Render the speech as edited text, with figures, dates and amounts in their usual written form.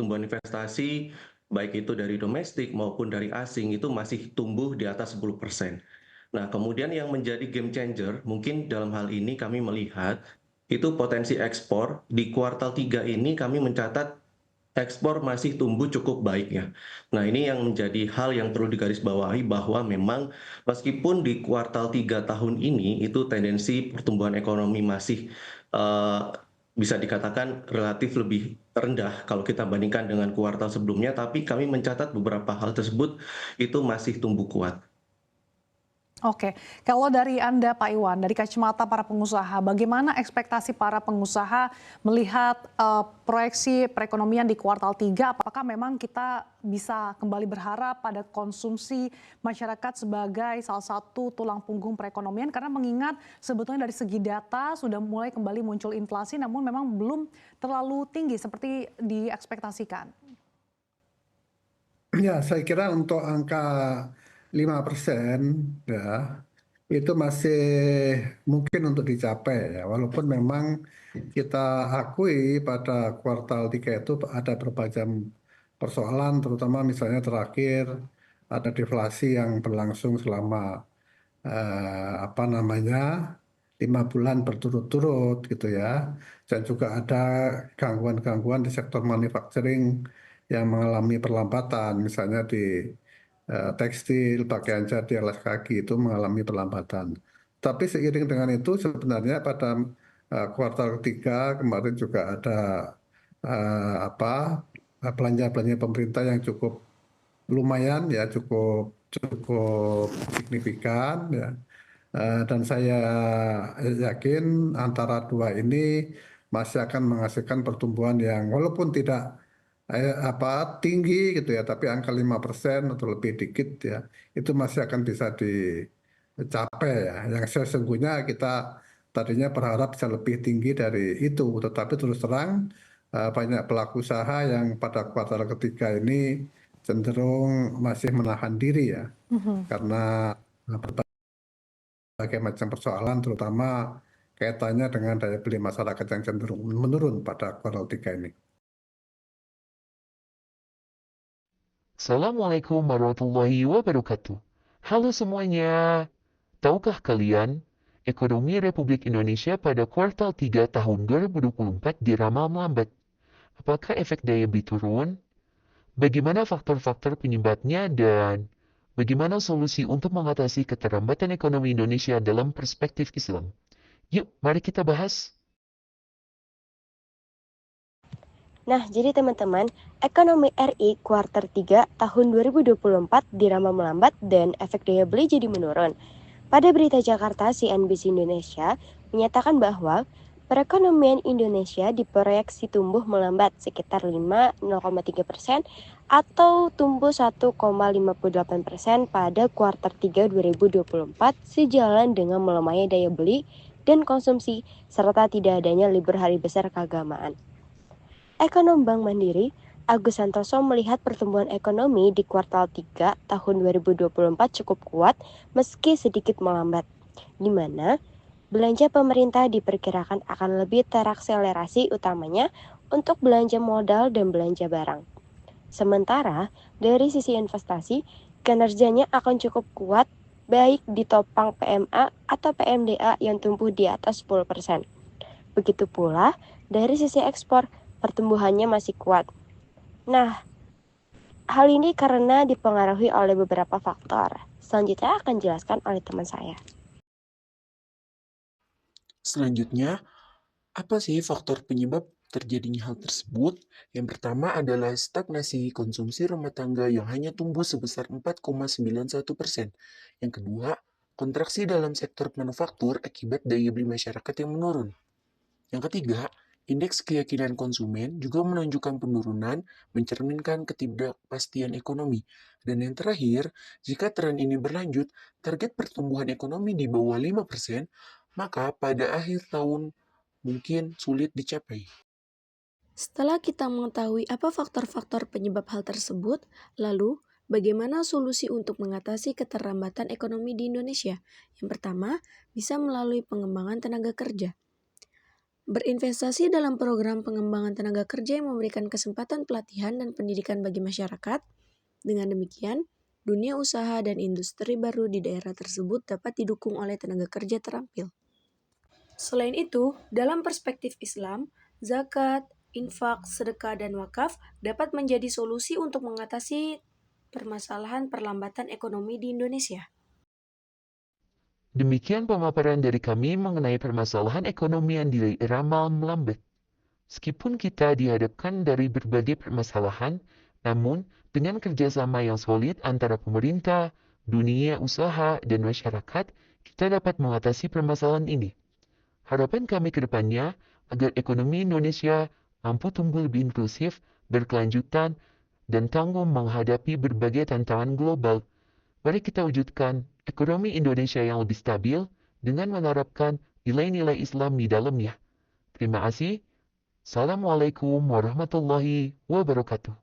pertumbuhan investasi, baik itu dari domestik maupun dari asing itu masih tumbuh di atas 10%. Nah, kemudian yang menjadi game changer mungkin dalam hal ini kami melihat itu potensi ekspor di kuartal 3 ini kami mencatat ekspor masih tumbuh cukup baik ya. Nah, ini yang menjadi hal yang perlu digarisbawahi bahwa memang meskipun di kuartal 3 tahun ini itu tendensi pertumbuhan ekonomi masih eh, bisa dikatakan relatif lebih rendah kalau kita bandingkan dengan kuartal sebelumnya, tapi kami mencatat beberapa hal tersebut itu masih tumbuh kuat. Oke, kalau dari Anda Pak Iwan, dari kacamata para pengusaha, bagaimana ekspektasi para pengusaha melihat proyeksi perekonomian di kuartal 3? Apakah memang kita bisa kembali berharap pada konsumsi masyarakat sebagai salah satu tulang punggung perekonomian? Karena mengingat sebetulnya dari segi data sudah mulai kembali muncul inflasi, namun memang belum terlalu tinggi seperti diekspektasikan. Ya, saya kira untuk angka 5% ya itu masih mungkin untuk dicapai ya. Walaupun memang kita akui pada kuartal 3 itu ada berbagai persoalan, terutama misalnya terakhir ada deflasi yang berlangsung selama apa namanya 5 bulan berturut-turut gitu ya, dan juga ada gangguan-gangguan di sektor manufacturing yang mengalami perlambatan, misalnya di tekstil, pakaian jadi, alas kaki itu mengalami perlambatan. Tapi seiring dengan itu sebenarnya pada kuartal ketiga kemarin juga ada apa belanja-belanja pemerintah yang cukup lumayan ya, cukup cukup signifikan ya. Dan saya yakin antara dua ini masih akan menghasilkan pertumbuhan yang walaupun tidak apa tinggi gitu ya, tapi angka 5% atau lebih dikit ya, itu masih akan bisa dicapai ya. Yang sesungguhnya kita tadinya berharap bisa lebih tinggi dari itu, tetapi terus terang banyak pelaku usaha yang pada kuartal ketiga ini cenderung masih menahan diri ya, karena berbagai macam persoalan, terutama kaitannya dengan daya beli masyarakat yang cenderung menurun pada kuartal 3 ini. Assalamualaikum warahmatullahi wabarakatuh. Halo semuanya. Tahukah kalian, ekonomi Republik Indonesia pada kuartal 3 tahun 2024 diramal melambat. Apakah efek daya beli turun? Bagaimana faktor-faktor penyebabnya dan bagaimana solusi untuk mengatasi keterlambatan ekonomi Indonesia dalam perspektif Islam? Yuk, mari kita bahas. Nah, jadi teman-teman, ekonomi RI kuartal 3 tahun 2024 diramal melambat dan efek daya beli jadi menurun. Pada berita Jakarta, CNBC Indonesia menyatakan bahwa perekonomian Indonesia diproyeksi tumbuh melambat sekitar 5,3% atau tumbuh 1,58% pada kuartal 3 2024 sejalan dengan melemahnya daya beli dan konsumsi serta tidak adanya libur hari besar keagamaan. Ekonom Bank Mandiri, Agus Santoso melihat pertumbuhan ekonomi di kuartal 3 tahun 2024 cukup kuat meski sedikit melambat, di mana belanja pemerintah diperkirakan akan lebih terakselerasi utamanya untuk belanja modal dan belanja barang. Sementara dari sisi investasi, kinerjanya akan cukup kuat baik ditopang PMA atau PMDA yang tumbuh di atas 10%. Begitu pula dari sisi ekspor, pertumbuhannya masih kuat. Nah, hal ini karena dipengaruhi oleh beberapa faktor. Selanjutnya akan dijelaskan oleh teman saya. Selanjutnya, apa sih faktor penyebab terjadinya hal tersebut? Yang pertama adalah stagnasi konsumsi rumah tangga yang hanya tumbuh sebesar 4,91%. Yang kedua, kontraksi dalam sektor manufaktur akibat daya beli masyarakat yang menurun. Yang ketiga, indeks keyakinan konsumen juga menunjukkan penurunan, mencerminkan ketidakpastian ekonomi. Dan yang terakhir, jika tren ini berlanjut, target pertumbuhan ekonomi di bawah 5%, maka pada akhir tahun mungkin sulit dicapai. Setelah kita mengetahui apa faktor-faktor penyebab hal tersebut, lalu bagaimana solusi untuk mengatasi keterlambatan ekonomi di Indonesia? Yang pertama, bisa melalui pengembangan tenaga kerja. berinvestasi dalam program pengembangan tenaga kerja yang memberikan kesempatan pelatihan dan pendidikan bagi masyarakat. Dengan demikian, dunia usaha dan industri baru di daerah tersebut dapat didukung oleh tenaga kerja terampil. Selain itu, dalam perspektif Islam, zakat, infak, sedekah, dan wakaf dapat menjadi solusi untuk mengatasi permasalahan perlambatan ekonomi di Indonesia. Demikian pemaparan dari kami mengenai permasalahan ekonomi yang di era melambat. Meskipun kita dihadapkan dari berbagai permasalahan, namun dengan kerjasama yang solid antara pemerintah, dunia usaha, dan masyarakat, kita dapat mengatasi permasalahan ini. Harapan kami ke depannya agar ekonomi Indonesia mampu tumbuh lebih inklusif, berkelanjutan, dan tangguh menghadapi berbagai tantangan global. Mari kita wujudkan ekonomi Indonesia yang lebih stabil dengan menerapkan nilai-nilai Islam di dalamnya. Terima kasih. Assalamualaikum warahmatullahi wabarakatuh.